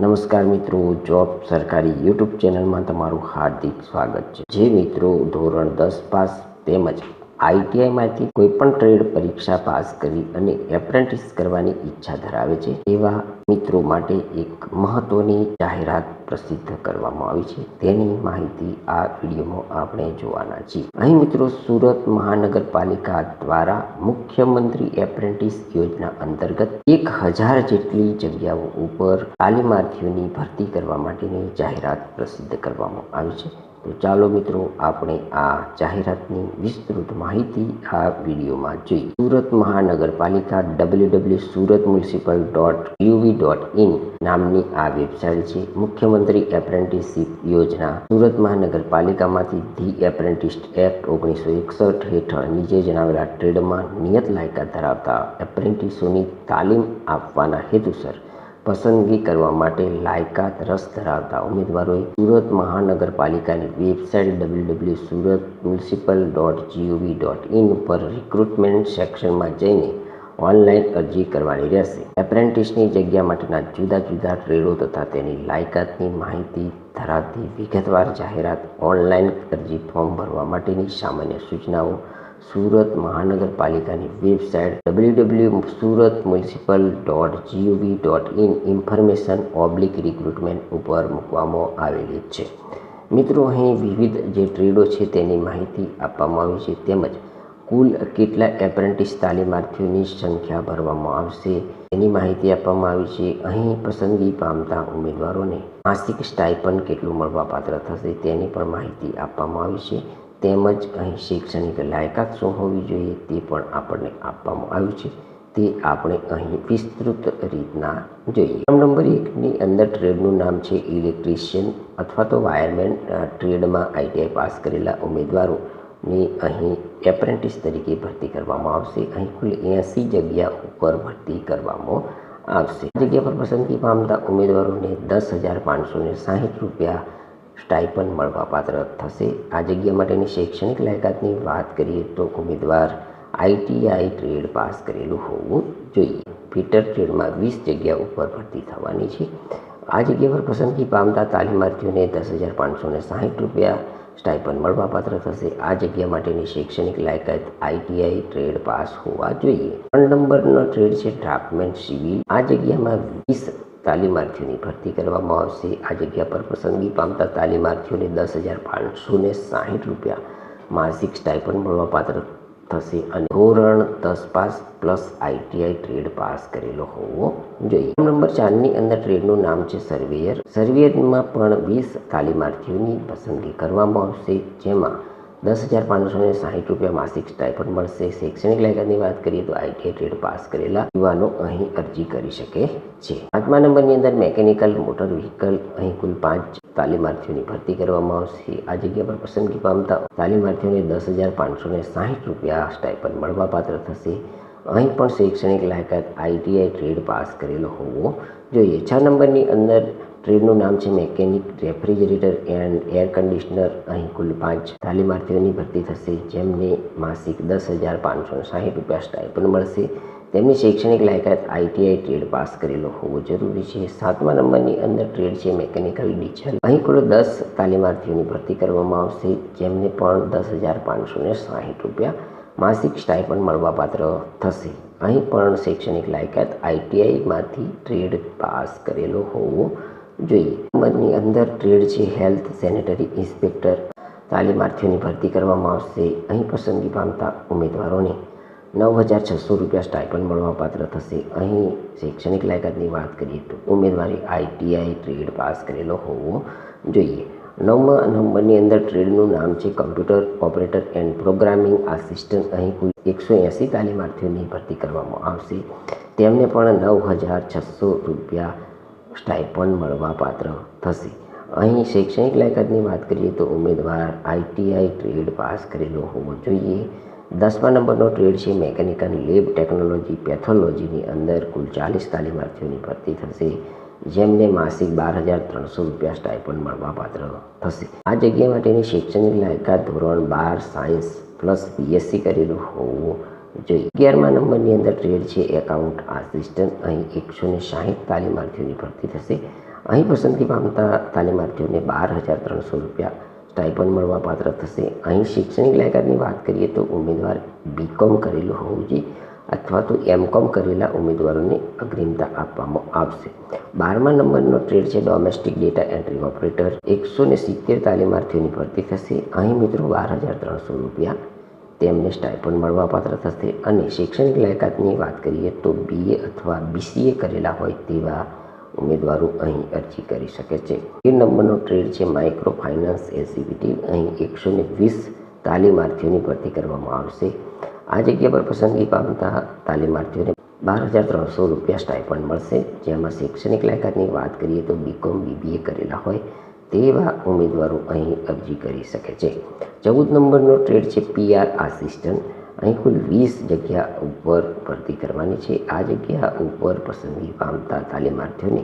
નમસ્કાર મિત્રો, જોબ સરકારી યુટ્યુબ ચેનલમાં તમારું હાર્દિક સ્વાગત છે। જે મિત્રો ધોરણ 10 પાસ તેમજ આઈટીઆઈમાંથી કોઈ પણ ટ્રેડ પરીક્ષા પાસ કરી અને એપ્રેન્ટિસ કરવાની ઈચ્છા ધરાવે છે એવા મિત્રો માટે એક મહત્વની જાહેરાત પ્રસિદ્ધ કરવામાં આવી છે। તેની માહિતી આ વિડીયોમાં આપણે જોવાના છીએ। અહીં મિત્રો સુરત મહાનગરપાલિકા દ્વારા મુખ્યમંત્રી એપ્રેન્ટિસ યોજના અંતર્ગત 1000 જેટલી જગ્યાઓ ઉપર તાલીમાર્થીઓની ભરતી કરવા માટેની જાહેરાત પ્રસિદ્ધ કરવામાં આવી છે। તો ચાલો મિત્રો આપણે આ જાહેરાતની વિસ્તૃત માહિતી આ વિડીયોમાં જોઈએ। સુરત મહાનગરપાલિકા www.suratmunicipal.gov.in નામની આ વેબસાઇટ છે। મુખ્યમંત્રી એપ્રેન્ટિસશીપ યોજના સુરત મહાનગરપાલિકામાંથી ધી એપ્રેન્ટિસ એક્ટ 1961 હેઠળ નીચે જણાવેલા ટ્રેડમાં નિયત લાયકાત ધરાવતા એપ્રેન્ટિસોની તાલીમ આપવાના હેતુસર પસંદગી કરવા માટે લાયકાત રસ ધરાવતા ઉમેદવારોએ સુરત મહાનગરપાલિકાની વેબસાઇટ www.suratmunicipal.gov.in પર રિક્રુટમેન્ટ સેક્શનમાં જઈને ઓનલાઈન અરજી કરવાની રહેશે। એપ્રેન્ટિસની જગ્યા માટેના જુદા જુદા ટ્રેડો તથા તેની લાયકાતની માહિતી ધરાવતી વિગતવાર જાહેરાત, ઓનલાઈન અરજી ફોર્મ ભરવા માટેની સામાન્ય સૂચનાઓ સુરત મહાનગરપાલિકાની વેબસાઇટ www.suratmunicipal.gov.in ઇન્ફોર્મેશન/રિક્રુટમેન્ટ ઉપર મૂકવામાં આવેલી છે। મિત્રો અહીં વિવિધ જે ટ્રેડો છે તેની માહિતી આપવામાં આવી છે તેમજ કુલ કેટલા એપ્રેન્ટિસ તાલીમાર્થીઓની સંખ્યા ભરવામાં આવશે તેની માહિતી આપવામાં આવી છે। અહીં પસંદગી પામતા ઉમેદવારોને માસિક સ્ટાઇપન્ડ કેટલું મળવાપાત્ર થશે તેની પણ માહિતી આપવામાં આવી છે। તેમજ અહીં શૈક્ષણિક લાયકાત શું હોવી જોઈએ તે પણ આપણને આપવામાં આવ્યું છે। તે આપણે અહીં વિસ્તૃત રીતના જોઈએ। નંબર 1ની અંદર ટ્રેડનું નામ છે ઇલેક્ટ્રિશિયન અથવા તો વાયરમેન। ટ્રેડમાં આઈટીઆઈ પાસ કરેલા ઉમેદવારોની અહીં એપ્રેન્ટિસ તરીકે ભરતી કરવામાં આવશે। અહીં કુલ 80 જગ્યા ઉપર ભરતી કરવામાં આવશે। જગ્યા પર પસંદગી પામતા ઉમેદવારોને 10,560 રૂપિયા સ્ટાઇપન્ડ મળવાપાત્ર થશે। આ જગ્યા માટેની શૈક્ષણિક લાયકાતની વાત કરીએ તો ઉમેદવાર આઈટીઆઈ ટ્રેડ પાસ કરેલું હોવું જોઈએ। ફિટર ટ્રેડમાં 20 જગ્યા ઉપર ભરતી થવાની છે। આ જગ્યા પર પસંદગી પામતા તાલીમાર્થીઓને 10,560 રૂપિયા સ્ટાઇપન્ડ મળવાપાત્ર થશે। આ જગ્યા માટેની શૈક્ષણિક લાયકાત આઈટીઆઈ ટ્રેડ પાસ હોવા જોઈએ। 3 નંબરનો ટ્રેડ છે ડ્રાફ્ટમેન સિવિલ। આ જગ્યામાં 20 તાલીમાર્થીઓની ભરતી કરવામાં આવશે। આ જગ્યા પર પસંદગી પામતા તાલીમાર્થીઓને 10,560 રૂપિયા માસિક સ્ટાઇપન્ડ મળવાપાત્ર થશે અને ધોરણ 10 pass plus ITI trade pass કરેલો હોવો જોઈએ। નંબર 4ની અંદર ટ્રેડનું નામ છે સર્વેયર। સર્વેયરમાં પણ 20 તાલીમાર્થીઓની પસંદગી કરવામાં આવશે, જેમાં 10,560 રૂપિયા માસિક સ્ટાઇપન્ડ મળશે। શૈક્ષણિક લાયકાતની વાત કરીએ તો આઈટીઆઈ ટ્રેડ પાસ કરેલા યુવાનો અહીં અરજી કરી શકે છે। 5મા નંબરની અંદર મેકેનિકલ મોટર વ્હીકલ। અહીં કુલ 5 તાલીમાર્થીઓની ભરતી કરવામાં આવશે। આ જગ્યા પર પસંદગી પામતા તાલીમાર્થીઓને 10,560 રૂપિયા સ્ટાઇપન્ડ મળવાપાત્ર થશે। અહીં પણ શૈક્ષણિક લાયકાત આઈટીઆઈ ટ્રેડ પાસ કરેલો હોવો જોઈએ। 6 નંબરની અંદર ટ્રેડનું નામ છે mechanic refrigerator and air conditioner. અહીં કુલ 5 તાલીમાર્થીઓની ભરતી થશે, જેમને માસિક 10,560 રૂપિયા સ્ટાઇપન્ડ મળશે। તેમની શૈક્ષણિક લાયકાત આઈટીઆઈ ટ્રેડ પાસ કરેલો હોવો જરૂરી છે। 7મા નંબરની અંદર ટ્રેડ છે મેકેનિકલ ડીઝલ। અહીં કુલ 10 તાલીમાર્થીઓની ભરતી કરવામાં આવશે, જેમને પણ 10,560 રૂપિયા માસિક સ્ટાઇપન્ડ મળવાપાત્ર થશે। અહીં પણ શૈક્ષણિક લાયકાત આઈટીઆઈમાંથી ટ્રેડ પાસ કરેલો હોવો જોઈએ। નંબરની અંદર ટ્રેડ છે હેલ્થ સેનેટરી ઇન્સ્પેક્ટર। તાલીમાર્થીઓની ભરતી કરવામાં આવશે। અહીં પસંદગી પામતા ઉમેદવારોને 9,600 રૂપિયા સ્ટાઇપન્ડ મળવાપાત્ર થશે। અહીં શૈક્ષણિક લાયકાતની વાત કરીએ તો ઉમેદવારે આઈટીઆઈ ટ્રેડ પાસ કરેલો હોવો જોઈએ। 9મા નંબરની અંદર ટ્રેડનું નામ છે computer operator and programming assistant. અહીં કુલ 180 તાલીમાર્થીઓની ભરતી કરવામાં આવશે, તેમને પણ 9,600 રૂપિયા સ્ટાઇપન્ડ મળવાપાત્ર થશે। અહીં શૈક્ષણિક લાયકાતની વાત કરીએ તો ઉમેદવાર આઈટીઆઈ ટ્રેડ પાસ કરેલો હોવો જોઈએ। 10મા નંબરનો ટ્રેડ છે મેકેનિકલ લેબ ટેકનોલોજી પેથોલોજીની અંદર કુલ 40 તાલીમાર્થીઓની ભરતી થશે, જેમને માસિક 12,300 રૂપિયા સ્ટાઇપન્ડ મળવાપાત્ર થશે। આ જગ્યા માટેની શૈક્ષણિક લાયકાત ધોરણ 12 સાયન્સ પ્લસ બીએસસી કરેલું હોવું જોઈએ। 11મા નંબરની અંદર ટ્રેડ છે એકાઉન્ટ આસિસ્ટન્ટ। અહીં 160 તાલીમાર્થીઓની ભરતી થશે। અહીં પસંદગી પામતા તાલીમાર્થીઓને 12,300 રૂપિયા સ્ટાઇપન્ડ મળવા પાત્ર થશે. અહીં શૈક્ષણિક લાયકાતની વાત કરીએ તો ઉમેદવાર બીકોમ કરેલું હોવું જોઈએ અથવા તો એમકોમ કરેલા ઉમેદવારોને અગ્રિમતા આપવામાં આવશે. 12મા નંબરનો ટ્રેડ છે ડોમેસ્ટિક ડેટા એન્ટ્રી ઓપરેટર. 170 તાલીમાર્થીઓની ભરતી થશે. અહીં મિત્રો 12,300 રૂપિયા તેમને સ્ટાઇપન્ડ મળવા પાત્ર થશે. અને શૈક્ષણિક લાયકાતની વાત કરીએ તો BA અથવા BCA કરેલા હોય તેવા ઉમેદવારો અહીં અરજી કરી શકે છે. 13 નંબરનો ટ્રેડ છે માઇક્રો ફાઇનાન્સ એક્ઝિક્યુટિવ. અહીં 120 તાલીમાર્થીઓની ભરતી કરવામાં આવશે. આ જગ્યા પર પસંદગી પામતા તાલીમાર્થીઓને 12,300 રૂપિયા સ્ટાઇપન્ડ મળશે. જેમાં શૈક્ષણિક લાયકાતની વાત કરીએ તો BCom BBA કરેલા હોય તેવા ઉમેદવારો અહીં અરજી કરી શકે છે. 14 નંબરનો ટ્રેડ છે PR આસિસ્ટન્ટ. અહીં કુલ 20 જગ્યા ઉપર ભરતી કરવાની છે. આ જગ્યા ઉપર પસંદગી પામતા તાલીમાર્થીઓને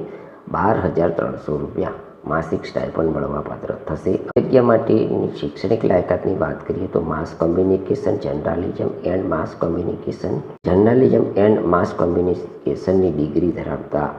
12,300 રૂપિયા માસિક સ્ટાઇપન્ડ મળવા પાત્ર થશે. જગ્યા માટેની શૈક્ષણિક લાયકાતની વાત કરીએ તો mass communication journalism and mass કોમ્યુનિકેશનની ડિગ્રી ધરાવતા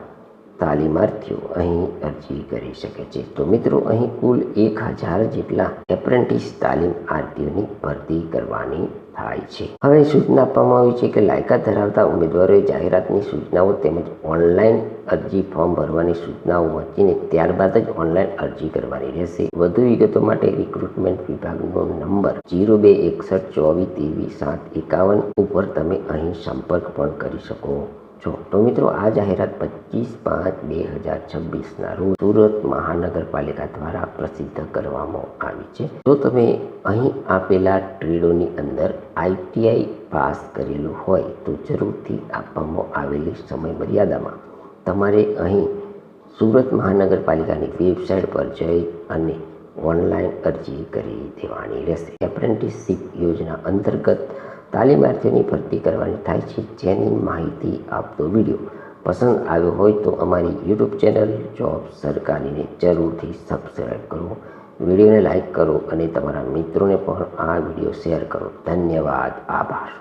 તાલીમાર્થીઓ અહીં અરજી કરી શકે છે. તો મિત્રો અહીં કુલ 1,000 જેટલા એપ્રેન્ટિસ તાલીમાર્થીઓની ભરતી કરવાની થાય છે. હવે સૂચના આપવામાં આવી છે કે લાયકાત ધરાવતા ઉમેદવારોએ જાહેરાતની સૂચનાઓ તેમજ ઓનલાઈન અરજી ફોર્મ ભરવાની સૂચનાઓ વાંચીને ત્યારબાદ જ ઓનલાઈન અરજી કરવાની રહેશે. વધુ વિગતો માટે રિક્રુટમેન્ટ વિભાગનો નંબર 0261242351 ઉપર તમે અહીં સંપર્ક પણ કરી શકો છો. તો મિત્રો આ જાહેરાત 25/5/2026ના રોજ સુરત મહાનગરપાલિકા દ્વારા પ્રસિદ્ધ કરવામાં આવી છે. જો તમે અહીં આપેલા ટ્રેડોની અંદર ITI પાસ કરેલું હોય તો જરૂરથી આપવામાં આવેલી સમય મર્યાદામાં તમારે અહીં સુરત મહાનગરપાલિકાની વેબસાઇટ પર જઈ અને ઓનલાઈન અરજી કરી દેવાની રહેશે. એપ્રેન્ટિસશીપ યોજના અંતર્ગત તાલીમાર્થીઓની ભરતી કરવાની થાય છે. જેની માહિતી આપતો વિડીયો પસંદ આવ્યો હોય તો અમારી YouTube ચેનલ જોબ સરકારીને જરૂરથી સબસ્ક્રાઈબ કરો, વિડીયોને લાઇક કરો અને તમારા મિત્રોને પણ આ વિડીયો શેર કરો. ધન્યવાદ. આભાર.